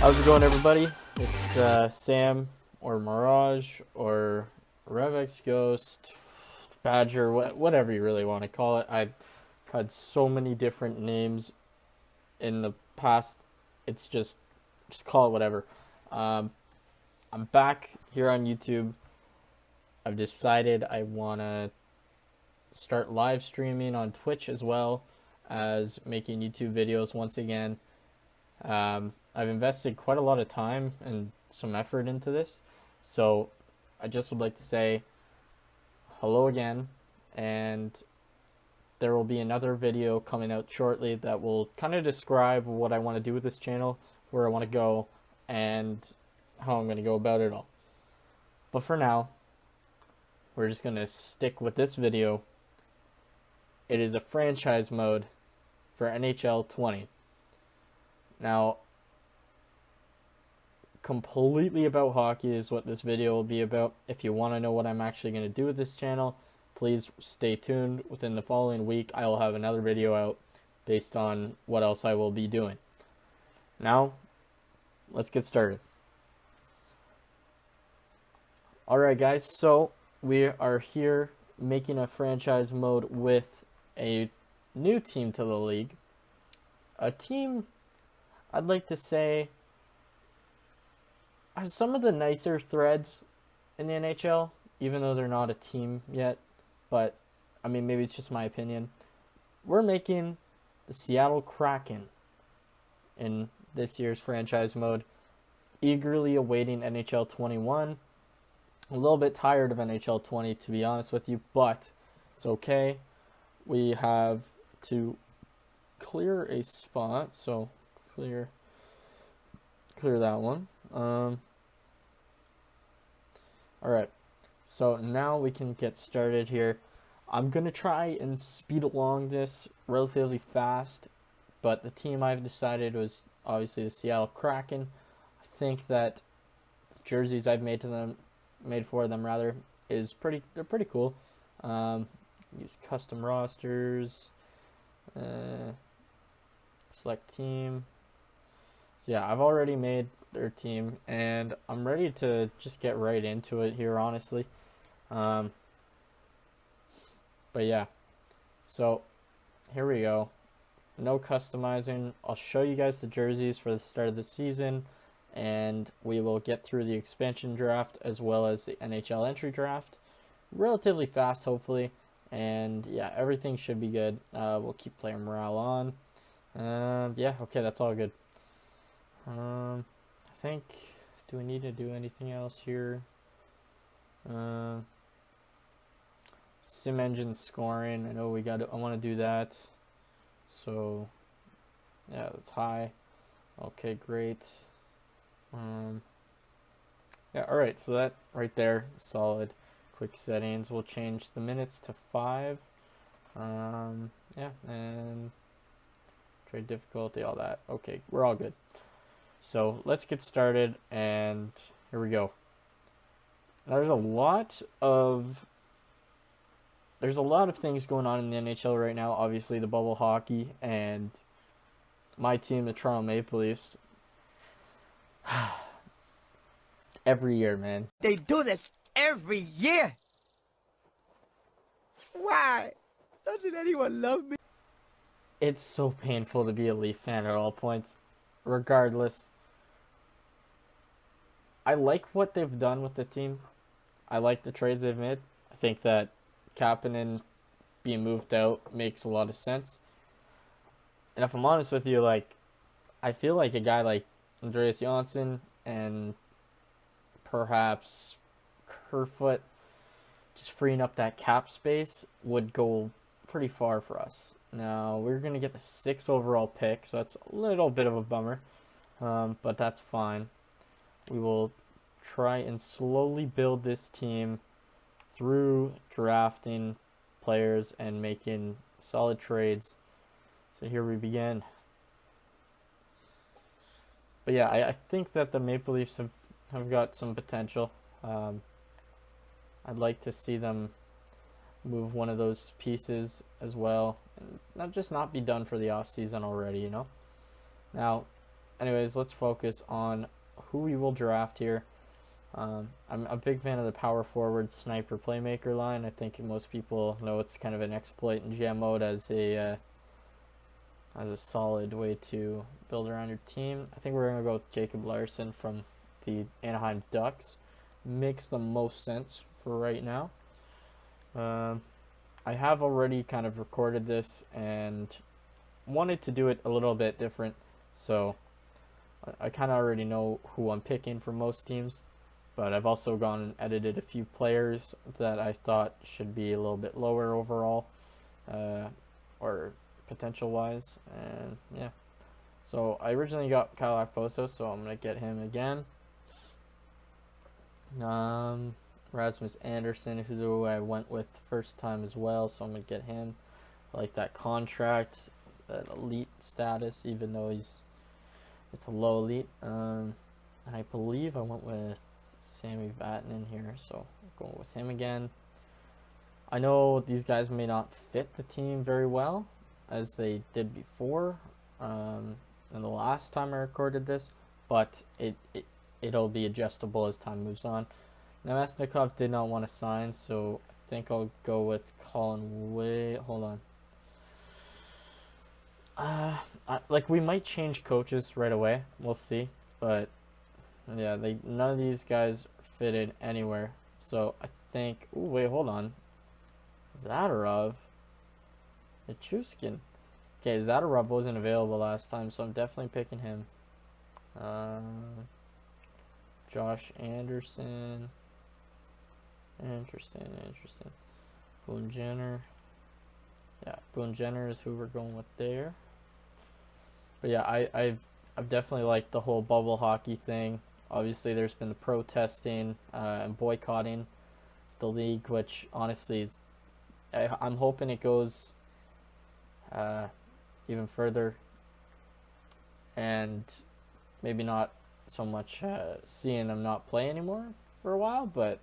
How's it going, everybody? It's Sam or Mirage or Revex Ghost, Badger, whatever you really want to call it. I've had so many different names in the past. It's just call it whatever. I'm back here on YouTube. I've decided I want to start live streaming on Twitch as well as making YouTube videos once again. I've invested quite a lot of time and some effort into this, so I just would like to say hello again, and there will be another video coming out shortly that will kind of describe what I want to do with this channel, where I want to go, and how I'm going to go about it all. But for now, we're just going to stick with this video. It is a franchise mode for NHL 20. Now, completely about hockey is what this video will be about. If you want to know what I'm actually going to do with this channel, please stay tuned. Within the following week, I will have another video out based on what else I will be doing. Now, let's get started. Alright guys, so we are here making a franchise mode with a new team to the league. A team, I'd like to say, has some of the nicer threads in the NHL, even though they're not a team yet. But, I mean, maybe it's just my opinion. We're making the Seattle Kraken in this year's franchise mode. Eagerly awaiting NHL 21. A little bit tired of NHL 20, to be honest with you, but it's okay. We have to clear a spot, so clear that one. Alright, so now we can get started here. I'm going to try and speed along this relatively fast, but the team I've decided was obviously the Seattle Kraken. I think that the jerseys I've made for them they're pretty cool. Use custom rosters, select team. So yeah, I've already made their team, and I'm ready to just get right into it here, honestly. But yeah, so here we go. No customizing. I'll show you guys the jerseys for the start of the season, and we will get through the expansion draft as well as the NHL Entry Draft relatively fast, hopefully. And yeah, everything should be good. We'll keep player morale on. Yeah, okay, that's all good. I think, do we need to do anything else here? Sim engine scoring, I know I want to do that. So, yeah, that's high. Okay, great. Yeah, alright, so that right there, solid. Quick settings, we'll change the minutes to 5. Yeah, and trade difficulty, all that. Okay, we're all good. So let's get started, and here we go. Now, there's a lot of things going on in the NHL right now. Obviously, the bubble hockey, and my team, the Toronto Maple Leafs. Every year, man. They do this every year. Why doesn't anyone love me? It's so painful to be a Leaf fan at all points. Regardless, I like what they've done with the team. I like the trades they've made. I think that Kapanen being moved out makes a lot of sense. And if I'm honest with you, I feel like a guy like Andreas Johnsson and perhaps Kerfoot just freeing up that cap space would go pretty far for us. Now, we're going to get the 6th overall pick, so that's a little bit of a bummer, but that's fine. We will try and slowly build this team through drafting players and making solid trades. So here we begin. But yeah, I think that the Maple Leafs have got some potential. I'd like to see them move one of those pieces as well, and not be done for the off season already, you know. Now, anyways, let's focus on who we will draft here. I'm a big fan of the power forward sniper playmaker line. I think most people know it's kind of an exploit in GM mode as a solid way to build around your team. I think we're gonna go with Jacob Larson from the Anaheim Ducks. Makes the most sense for right now. I have already kind of recorded this and wanted to do it a little bit different, so I kind of already know who I'm picking for most teams. But I've also gone and edited a few players that I thought should be a little bit lower overall, or potential-wise, and yeah. So I originally got Kyle Okposo, so I'm gonna get him again. Rasmus Anderson, who I went with first time as well, so I'm gonna get him. I like that contract, that elite status, even though it's a low elite. And I believe I went with Sammy Vatanen here, so I'm going with him again. I know these guys may not fit the team very well as they did before, in the last time I recorded this, but it'll be adjustable as time moves on. Now Namestnikov did not want to sign, so I think I'll go with Colin Way. Hold on. We might change coaches right away. We'll see, but yeah, none of these guys fitted anywhere. So I think. Ooh, wait, hold on. Zadorov, Nichushkin. Okay, Zadorov wasn't available last time, so I'm definitely picking him. Josh Anderson. Interesting. Boone Jenner. Yeah, Boone Jenner is who we're going with there. But yeah, I've definitely liked the whole bubble hockey thing. Obviously, there's been the protesting and boycotting the league, which honestly is, I'm hoping it goes even further, and maybe not so much seeing them not play anymore for a while, but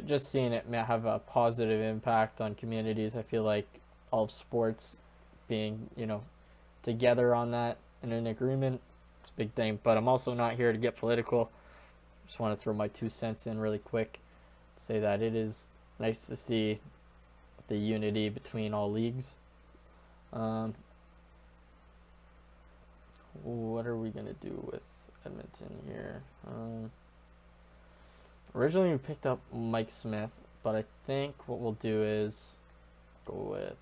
just seeing it may have a positive impact on communities. I feel like all of sports being, together on that and in agreement, it's a big thing. But I'm also not here to get political. Just want to throw my 2 cents in really quick. Say that it is nice to see the unity between all leagues. What are we going to do with Edmonton here? Originally we picked up Mike Smith, but I think what we'll do is go with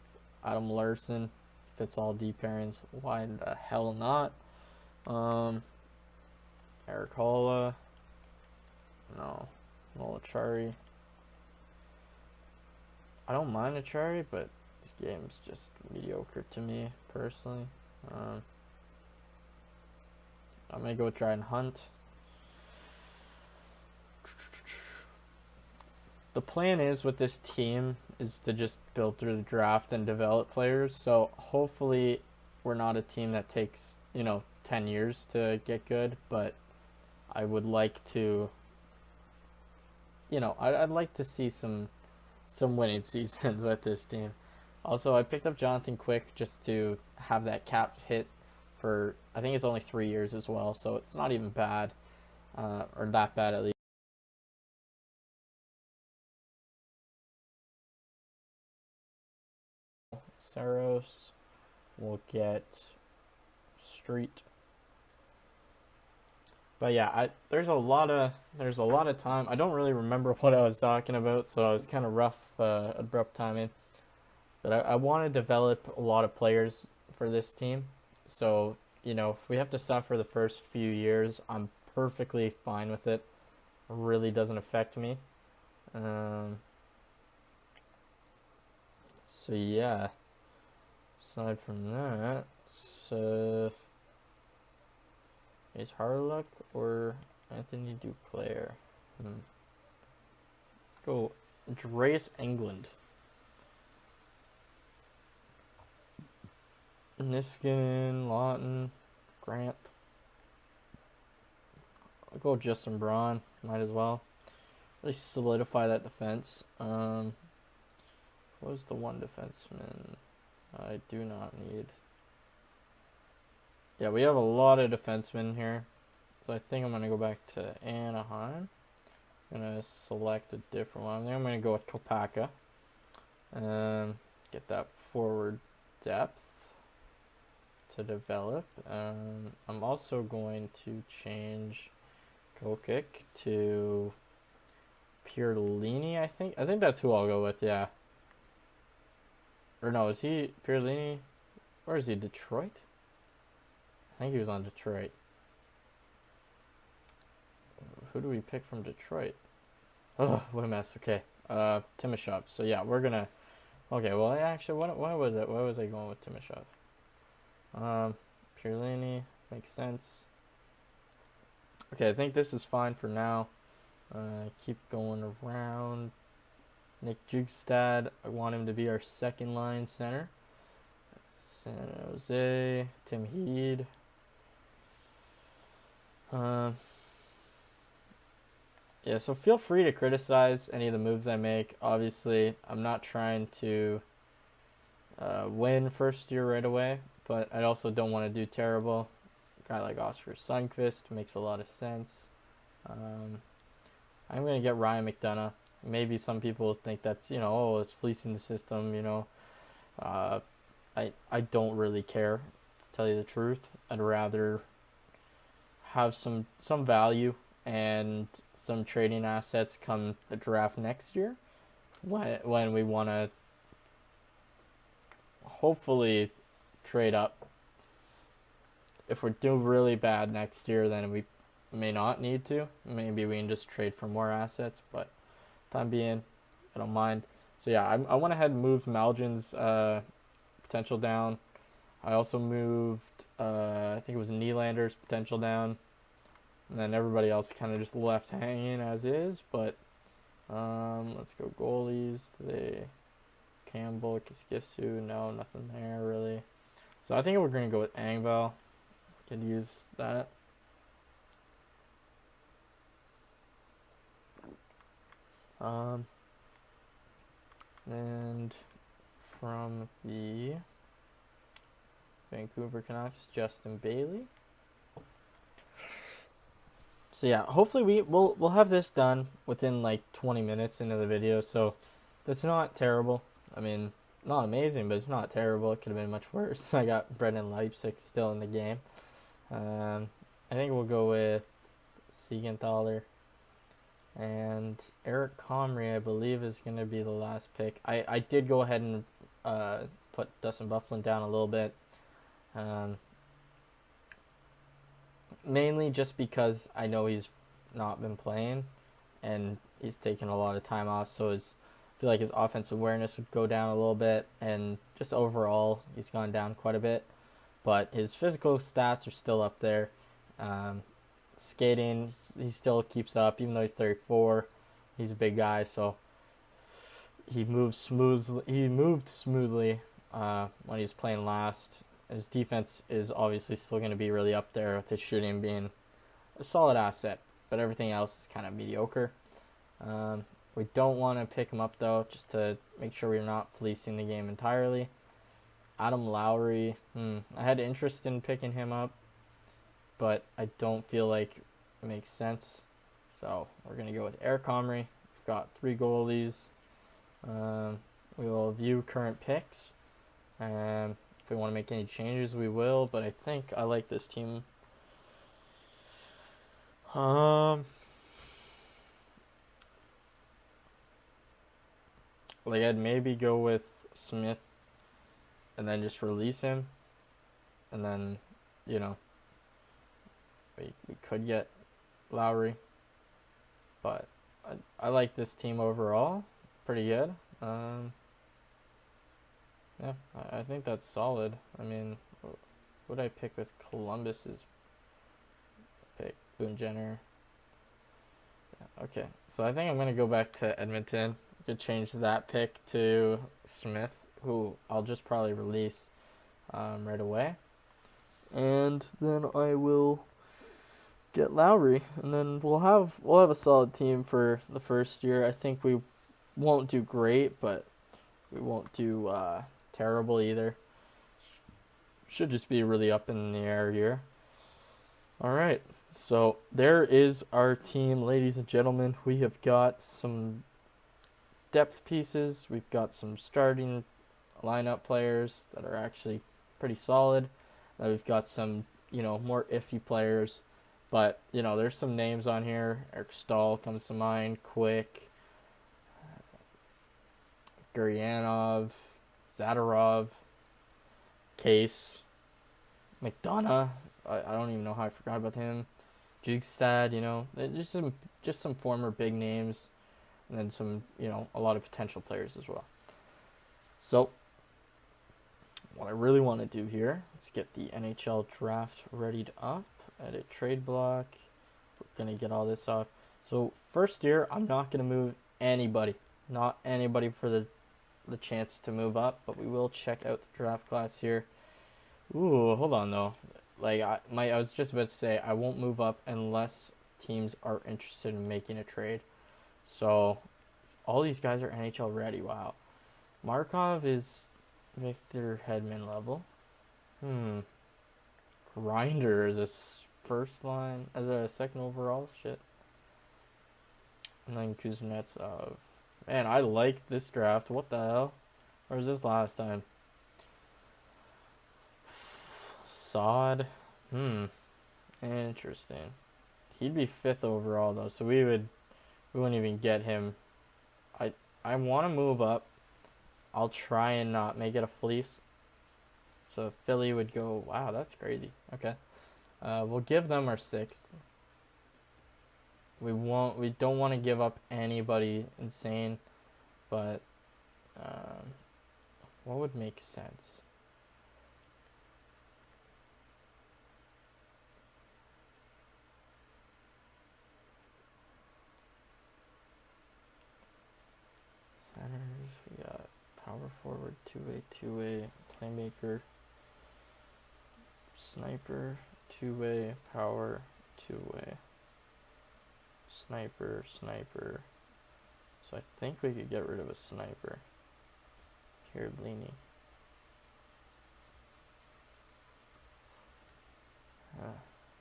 Adam Larson. Fits all D pairings. Why the hell not? Eric Holla. No. Molachari. I don't mind Achari, but this game's just mediocre to me, personally. I'm going to go with Dryden Hunt. The plan is with this team is to just build through the draft and develop players. So hopefully we're not a team that takes, 10 years to get good, but I would like to, I'd like to see some winning seasons with this team. Also, I picked up Jonathan Quick just to have that cap hit for, I think it's only 3 years as well, so it's not even bad, or that bad at least. Saros, we'll get Street. But yeah, there's a lot of time. I don't really remember what I was talking about, so I was kind of rough, abrupt timing. But I want to develop a lot of players for this team. So, if we have to suffer the first few years, I'm perfectly fine with it. It really doesn't affect me. So yeah. Aside from that, so is Harlock or Anthony Duclair? Go Andreas Englund. Niskanen, Lawton, Grant. I'll go Justin Braun. Might as well. Really solidify that defense. What was the one defenseman I do not need? Yeah, we have a lot of defensemen here. So I think I'm going to go back to Anaheim. I'm going to select a different one. I think I'm going to go with Kopaka. Get that forward depth to develop. I'm also going to change Kokic to Pierlini, I think. I think that's who I'll go with, yeah. Or no, is he Pierlini? Or is he Detroit? I think he was on Detroit. Who do we pick from Detroit? Oh, what a mess. Okay. Timoshov. So yeah, we're gonna. Okay. Well, actually, what was it? Why was I going with Timoshov? Pierlini makes sense. Okay, I think this is fine for now. Keep going around. Nick Jugstad. I want him to be our second line center. San Jose. Tim Heed. Yeah, so feel free to criticize any of the moves I make. Obviously, I'm not trying to win first year right away, but I also don't want to do terrible. A guy like Oscar Sundqvist makes a lot of sense. I'm going to get Ryan McDonough. Maybe some people think that's, it's fleecing the system, I don't really care, to tell you the truth. I'd rather have some value and some trading assets come the draft next year when we want to hopefully trade up. If we do really bad next year, then we may not need to. Maybe we can just trade for more assets, but time being, I don't mind. So yeah, I went ahead and moved Malgin's potential down. I also moved, I think it was Nylander's potential down. And then everybody else kind of just left hanging as is. But let's go goalies today. Campbell, Kiskisu, no, nothing there really. So I think we're going to go with Engvall. Could use that. And from the Vancouver Canucks, Justin Bailey. So yeah, hopefully we'll have this done within like 20 minutes into the video. So that's not terrible. I mean, not amazing, but it's not terrible. It could have been much worse. I got Brendan Leipzig still in the game. I think we'll go with Siegenthaler. And Eric Comrie, I believe, is going to be the last pick. I did go ahead and put Dustin Byfuglien down a little bit. Mainly just because I know he's not been playing and he's taken a lot of time off, so I feel like his offensive awareness would go down a little bit, and just overall he's gone down quite a bit. But his physical stats are still up there. Skating, he still keeps up, even though he's 34. He's a big guy, so he moves smoothly. He moved smoothly when he was playing last. His defense is obviously still going to be really up there, with his shooting being a solid asset, but everything else is kind of mediocre. We don't want to pick him up, though, just to make sure we're not fleecing the game entirely. Adam Lowry, I had interest in picking him up, but I don't feel like it makes sense. So we're going to go with Eric Comrie. We've got 3 goalies. We will view current picks. If we want to make any changes, we will, but I think I like this team. Like, I'd maybe go with Smith and then just release him. And then, we could get Lowry. But I like this team overall. Pretty good. Yeah, I think that's solid. I mean, what would I pick with Columbus's pick? Boone Jenner. Yeah, okay, so I think I'm going to go back to Edmonton. I could change that pick to Smith, who I'll just probably release right away. And then I will get Lowry, and then we'll have a solid team for the first year. I think we won't do great, but we won't do terrible either. should just be really up in the air here. All right. So there is our team, ladies and gentlemen. We have got some depth pieces. We've got some starting lineup players that are actually pretty solid. We've got some, more iffy players. But, there's some names on here. Eric Stahl comes to mind. Quick. Guryanov. Zadorov. Case. McDonough. I don't even know how I forgot about him. Jugstad, just some former big names. And then some, a lot of potential players as well. So, what I really want to do here is get the NHL draft readied up. Edit trade block. We're going to get all this off. So, first year, I'm not going to move anybody. Not anybody for the chance to move up. But we will check out the draft class here. Ooh, hold on, though. I was just about to say, I won't move up unless teams are interested in making a trade. So, all these guys are NHL ready. Wow. Markov is Victor Hedman level. Grinder is a first line, as a second overall. Shit. And then Kuznetsov. Man, I like this draft. What the hell? Or was this last time? Sod. Interesting. He'd be 5th overall though, so we wouldn't even get him. I want to move up. I'll try and not make it a fleece. So Philly would go, wow, that's crazy. Okay. We'll give them our 6th. We don't want to give up anybody insane, but what would make sense? Centers, we got power forward, two-way, playmaker, sniper, two-way, power, two-way, sniper. So I think we could get rid of a sniper. Here, Leany.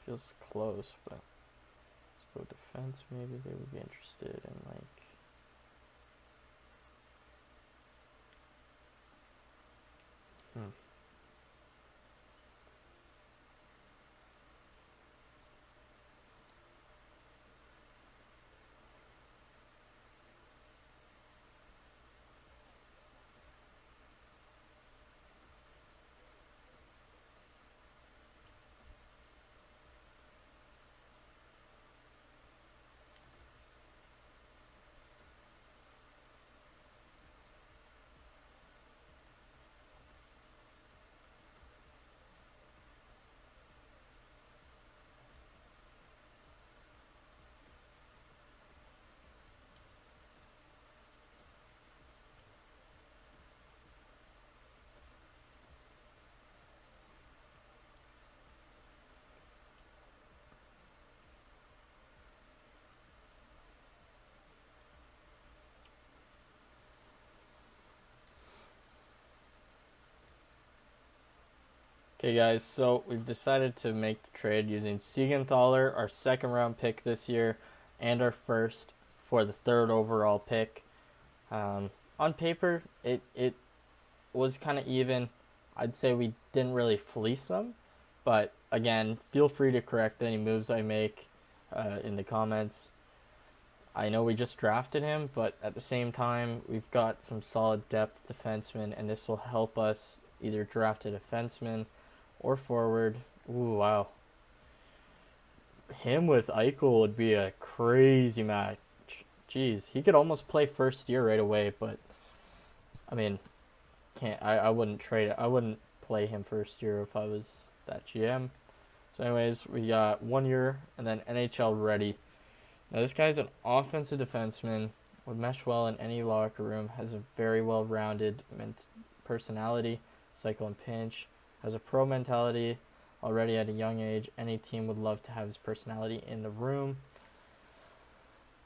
Feels close, but let's go defense. Maybe they would be interested in Okay, guys, so we've decided to make the trade using Siegenthaler, our 2nd round pick this year, and our 1st for the 3rd overall pick. On paper, it was kind of even. I'd say we didn't really fleece them, but again, feel free to correct any moves I make in the comments. I know we just drafted him, but at the same time, we've got some solid depth defensemen, and this will help us either draft a defenseman or forward. Ooh, wow. Him with Eichel would be a crazy match. Jeez, he could almost play first year right away, but I mean, I wouldn't trade it. I wouldn't play him first year if I was that GM. So anyways, we got 1 year and then NHL ready. Now this guy's an offensive defenseman, would mesh well in any locker room, has a very well-rounded personality, cycle and pinch, has a pro mentality already at a young age. Any team would love to have his personality in the room.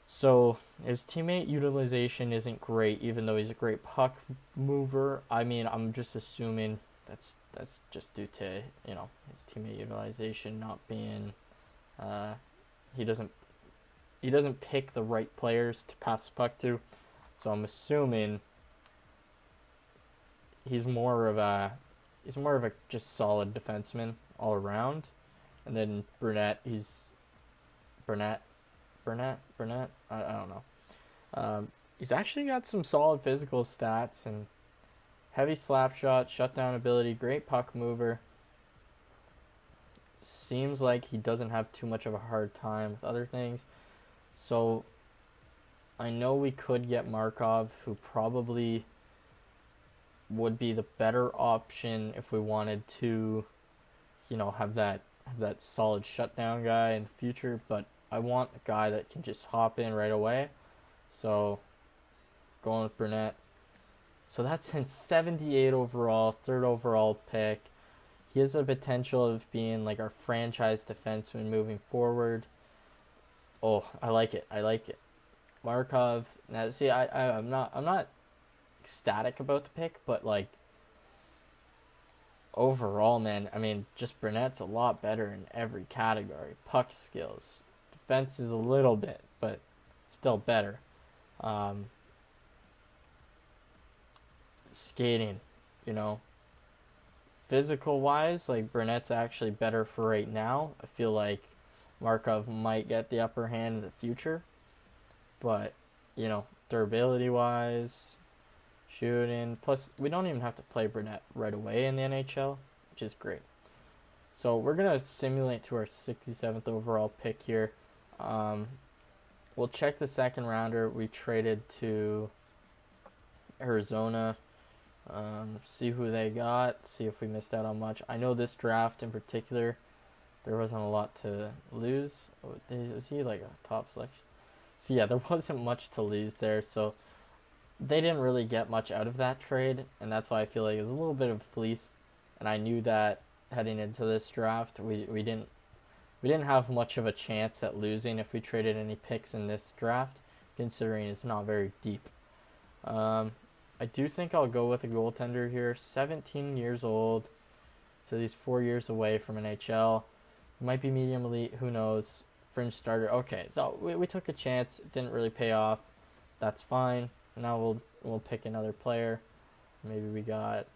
So his teammate utilization isn't great, even though he's a great puck mover. I mean, I'm just assuming that's just due to his teammate utilization not being. He doesn't pick the right players to pass the puck to, so I'm assuming he's more of a just solid defenseman all around. And then Burnett, Burnett. I don't know. He's actually got some solid physical stats and heavy slap shot, shutdown ability, great puck mover. Seems like he doesn't have too much of a hard time with other things. So I know we could get Markov, who probably would be the better option if we wanted to, have that solid shutdown guy in the future, but I want a guy that can just hop in right away. So going with Burnett. So that's in 78 overall, third overall pick. He has the potential of being like our franchise defenseman moving forward. Oh, I like it. Markov. Now, see, I'm not ecstatic about the pick, but like overall, man, I mean, just Burnett's a lot better in every category. Puck skills, defense is a little bit, but still better. Skating, physical wise, like Burnett's actually better for right now. I feel like Markov might get the upper hand in the future, but durability wise, shooting, plus we don't even have to play Burnett right away in the NHL, which is great. So we're gonna simulate to our 67th overall pick here. We'll check the second rounder. We traded to Arizona. See who they got, see if we missed out on much. I know this draft in particular, there wasn't a lot to lose. Is he like a top selection? So yeah, there wasn't much to lose there, so they didn't really get much out of that trade, and that's why I feel like it was a little bit of a fleece. And I knew that heading into this draft, we didn't have much of a chance at losing if we traded any picks in this draft, considering it's not very deep. I do think I'll go with a goaltender here. 17 years old, so he's 4 years away from NHL. Might be medium elite, who knows? Fringe starter. Okay, so we took a chance. It didn't really pay off. That's fine. Now we'll pick another player. Maybe we got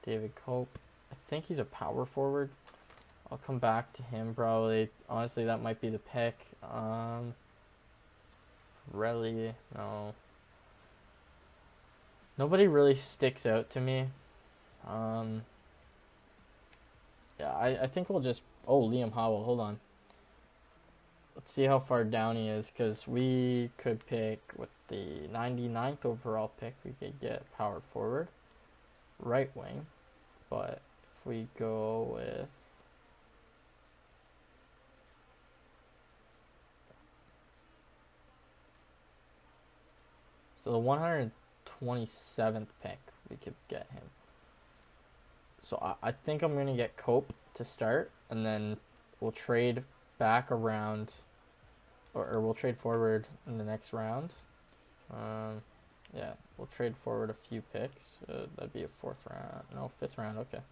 David Cope. I think he's a power forward. I'll come back to him probably. Honestly, that might be the pick. Really, no. Nobody really sticks out to me. Yeah, I think we'll just... Oh, Liam Howell, hold on. Let's see how far down he is, because we could pick, with the 99th overall pick, we could get power forward, right wing. But if we go with... So the 127th pick, we could get him. So I think I'm going to get Cope to start, and then we'll trade back around, or we'll trade forward in the next round. Yeah, we'll trade forward a few picks. That'd be a fifth round, okay.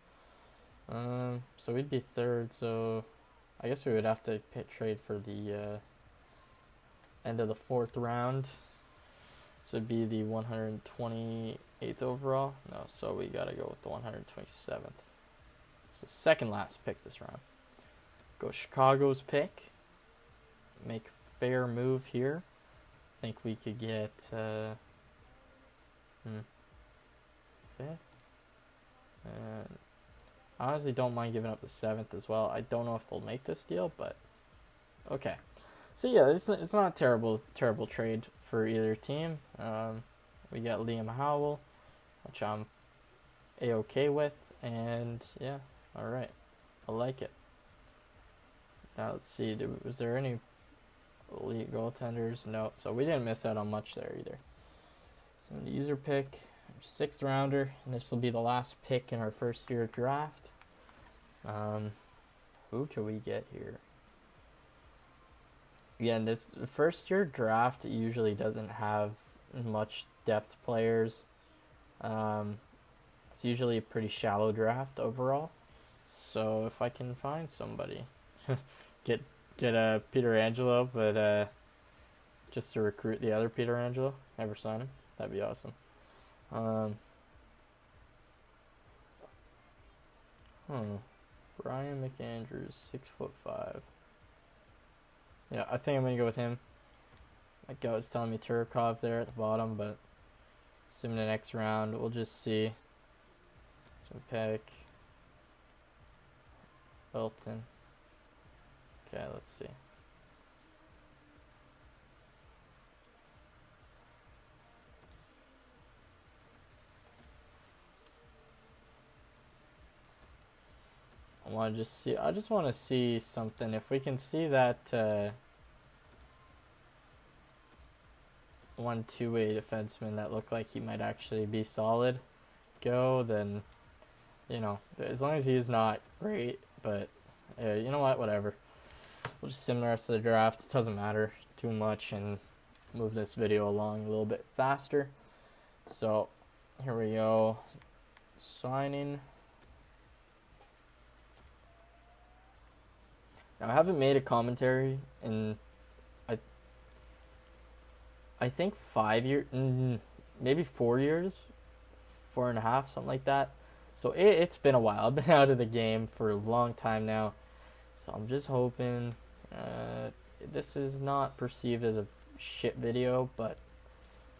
So we'd be third, so I guess we would have to trade for the end of the fourth round. So it'd be the 128th overall. No, so we gotta go with the 127th. So second last pick this round. Go Chicago's pick. Make a fair move here. Think we could get fifth. I honestly don't mind giving up the 7th as well. I don't know if they'll make this deal, but okay. So yeah, it's not a terrible trade for either team. We got Liam Howell, which I'm A-okay with, and yeah, alright. I like it. Now let's see, was there any elite goaltenders? No, so we didn't miss out on much there either. So the user pick, 6th rounder, and this will be the last pick in our first year draft. Who can we get here? Again, this first year draft usually doesn't have much depth players. It's usually a pretty shallow draft overall. So if I can find somebody, get get a Peter Angelo, but just to recruit the other Peter Angelo, never sign him. That'd be awesome. Um, Brian McAndrews, 6'5". Yeah, I think I'm gonna go with him. My gut is telling me Turkov there at the bottom, but assuming the next round, we'll just see. Some pick. Elton. Okay, let's see. I just want to see something. If we can see that one two-way defenseman that looked like he might actually be solid go, then, you know, as long as he's not great, but you know what, whatever. We'll just sim the rest of the draft. It doesn't matter too much and move this video along a little bit faster. So here we go. Signing. Now, I haven't made a commentary in, I think 5 years, maybe 4 years, 4.5, something like that. So it's been a while. I've been out of the game for a long time now. So I'm just hoping this is not perceived as a shit video, but,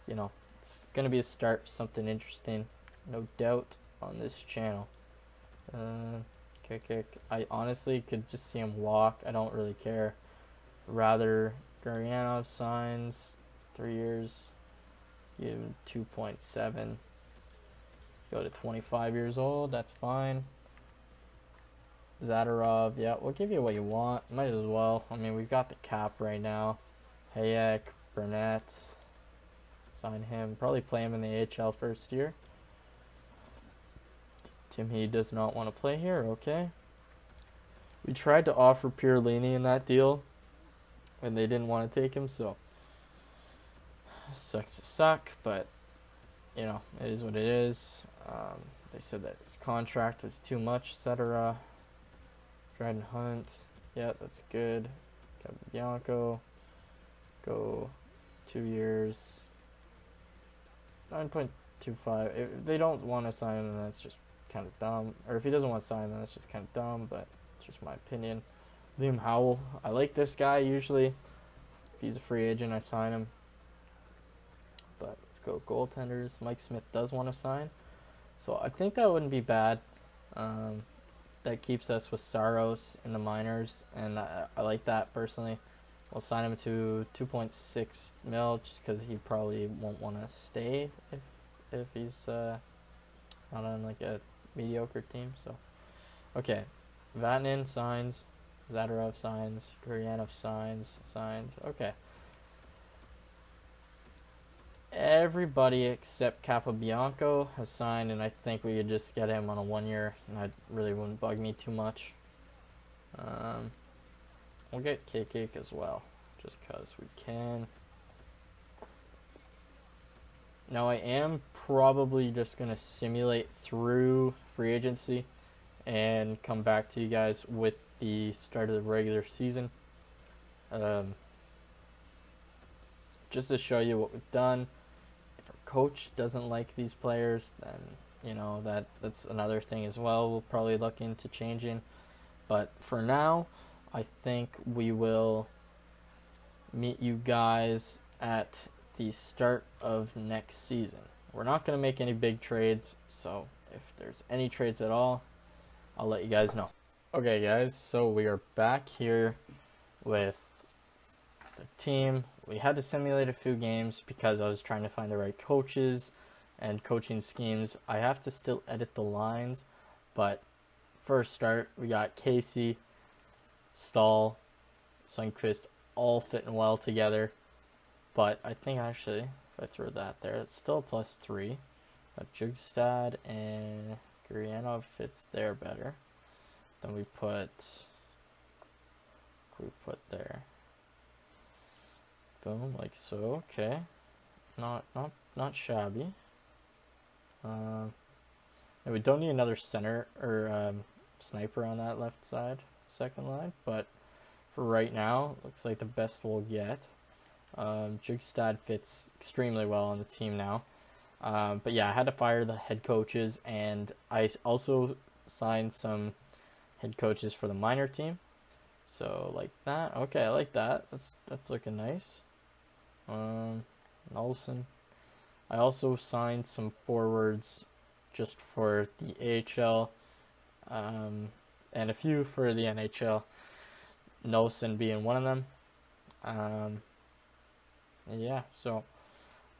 you know, it's going to be a start, something interesting, no doubt, on this channel. Kick. I honestly could just see him walk. I don't really care. Rather, Gurianov signs 3 years, give him 2.7. Go to 25 years old. That's fine. Zadorov, yeah, we'll give you what you want. Might as well. I mean, we've got the cap right now. Hayek, Burnett, sign him. Probably play him in the AHL first year. Tim He does not want to play here. Okay. We tried to offer Pierlini in that deal, and they didn't want to take him, so sucks to suck, but, you know, it is what it is. They said that his contract was too much, etc. Dryden Hunt, yeah, that's good. Kevin Bianco, go 2 years, 9.25. If they don't want to sign him, then that's just kind of dumb. Or if he doesn't want to sign him, then that's just kind of dumb, but it's just my opinion. Liam Howell, I like this guy usually. If he's a free agent, I sign him. But let's go goaltenders. Mike Smith does want to sign, so I think that wouldn't be bad. That keeps us with Saros in the minors, and I like that personally. We'll sign him to 2.6 mil just because he probably won't want to stay if he's not on like a mediocre team. So, okay, Vatanen signs, Zadorov signs, Gurianov signs. Okay. Everybody except Capobianco has signed, and I think we could just get him on a 1 year, and that really wouldn't bug me too much. We'll get Kikik as well, just because we can. Now, I am probably just going to simulate through free agency and come back to you guys with the start of the regular season. Just to show you what we've done. If our coach doesn't like these players, then, you know, that's another thing as well. We'll probably look into changing. But for now, I think we will meet you guys at the start of next season. We're not going to make any big trades, so if there's any trades at all, I'll let you guys know. Okay, guys, so we are back here with the team. We had to simulate a few games because I was trying to find the right coaches and coaching schemes. I have to still edit the lines, but first start, we got Casey, Stahl, Sundqvist, all fitting well together. But I think actually, if I throw that there, it's still a +3. But Jugstad and Gurianov fits there better. Then we put there. Boom, like so. Okay, not shabby. And we don't need another center or sniper on that left side, second line. But for right now, looks like the best we'll get. Jugstad fits extremely well on the team now. But yeah, I had to fire the head coaches, and I also signed some head coaches for the minor team. So like that. Okay, I like that. That's looking nice. Nelson. I also signed some forwards just for the AHL, and a few for the NHL. Nelson being one of them. Yeah, so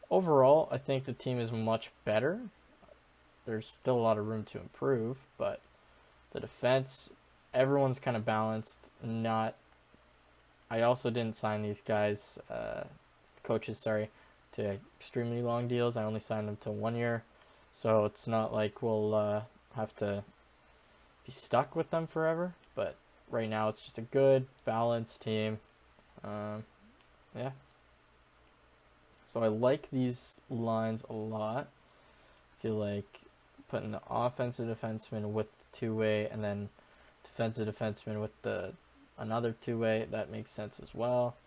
overall, I think the team is much better. There's still a lot of room to improve, but the defense, everyone's kind of balanced. Not. I also didn't sign these guys, coaches, sorry, to extremely long deals. I only signed them to 1 year, so it's not like we'll have to be stuck with them forever. But right now, it's just a good, balanced team. Yeah. So I like these lines a lot. I feel like putting the offensive defenseman with two-way and then defensive defenseman with another two-way, that makes sense as well.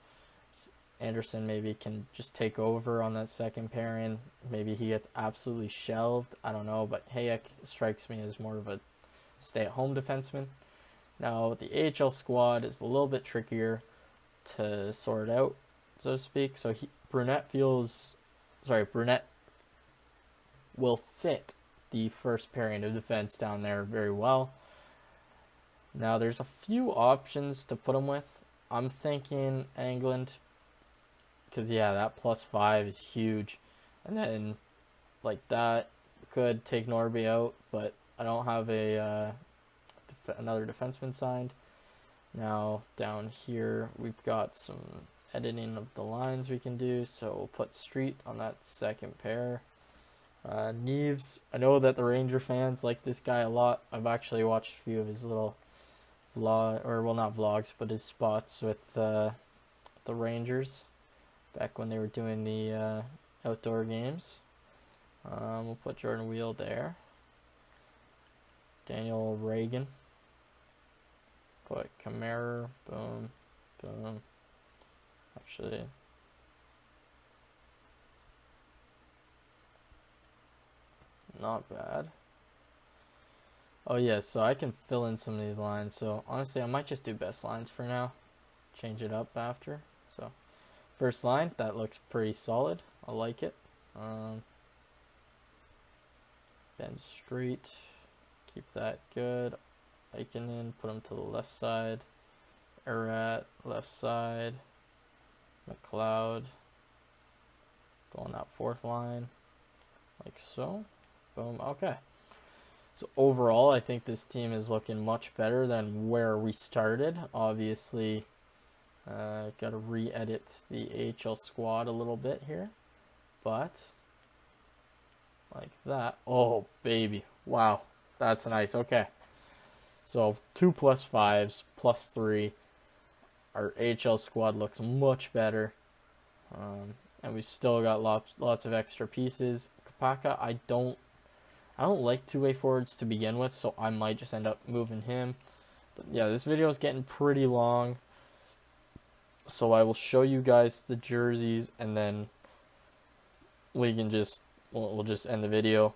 Anderson maybe can just take over on that second pairing. Maybe he gets absolutely shelved. I don't know, but Hayek strikes me as more of a stay-at-home defenseman. Now, the AHL squad is a little bit trickier to sort out, so to speak. So Brunette will fit the first pairing of defense down there very well. Now, there's a few options to put him with. I'm thinking England, because, yeah, that +5 is huge. And then, like that, could take Norby out, but I don't have another defenseman signed. Now, down here, we've got some editing of the lines we can do, so we'll put Street on that second pair. Neves, I know that the Ranger fans like this guy a lot. I've actually watched a few of his little not vlogs, but his spots with the Rangers back when they were doing the outdoor games. We'll put Jordan Wheel there. Daniel Reagan. Put Kamara, boom, boom. Actually, not bad. Oh yeah, so I can fill in some of these lines. So honestly, I might just do best lines for now. Change it up after. So first line, that looks pretty solid. I like it. Ben Street, keep that good. Aikinen, put him to the left side. Erat, left side. McLeod, go on that fourth line, like so. Boom. Okay. So overall, I think this team is looking much better than where we started. Obviously, got to re-edit the AHL squad a little bit here, but like that. Oh baby, wow, that's nice. Okay, so 2 +5s +3. Our AHL squad looks much better, and we've still got lots of extra pieces. Kapaka, I don't like two-way forwards to begin with, so I might just end up moving him. But yeah, this video is getting pretty long, so I will show you guys the jerseys, and then we can we'll just end the video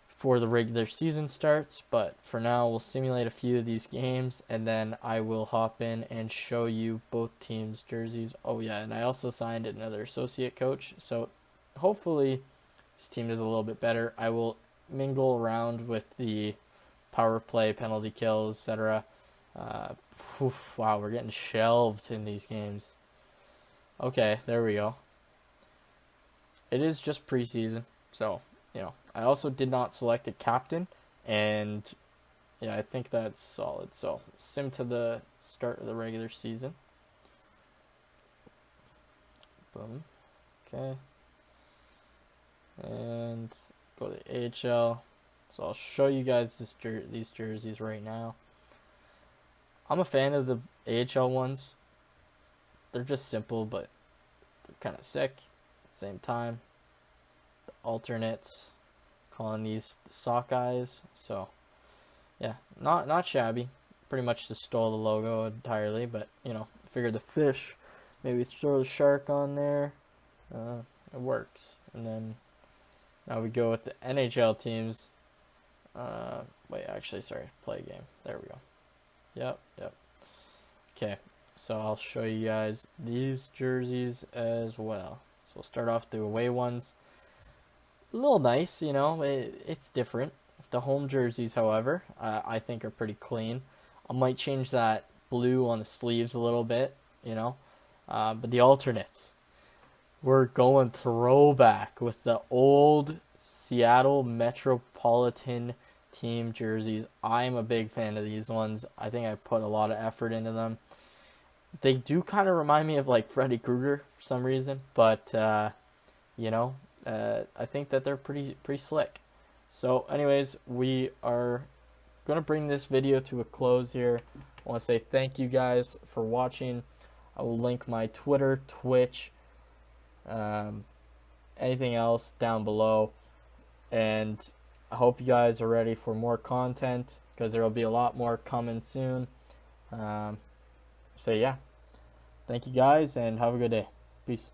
before the regular season starts. But for now, we'll simulate a few of these games, and then I will hop in and show you both teams' jerseys. Oh yeah, and I also signed another associate coach, so hopefully this team does a little bit better. I will mingle around with the power play, penalty kills, etc. Wow, we're getting shelved in these games. Okay, there we go. It is just preseason, so I also did not select a captain, and yeah, I think that's solid. So sim to the start of the regular season. Boom. Okay. And go to the AHL. So I'll show you guys these jerseys right now. I'm a fan of the AHL ones. They're just simple, but they're kind of sick at the same time. The alternates, calling these sockeyes. So yeah, not shabby. Pretty much just stole the logo entirely, but you know, figured the fish, maybe throw the shark on there. It works. And then now we go with the NHL teams. Wait, actually, sorry, play game. There we go. Yep. Okay, so I'll show you guys these jerseys as well. So we'll start off the away ones. A little nice, you know, it's different. The home jerseys, however, I think are pretty clean. I might change that blue on the sleeves a little bit, you know. But the alternates, we're going throwback with the old Seattle Metropolitan team jerseys. I'm a big fan of these ones. I think I put a lot of effort into them. They do kind of remind me of like Freddy Krueger for some reason, but you know, I think that they're pretty slick. So anyways, we are going to bring this video to a close here. I want to say thank you guys for watching. I will link my Twitter, Twitch, anything else down below. And I hope you guys are ready for more content, because there will be a lot more coming soon. So yeah, thank you guys and have a good day. Peace.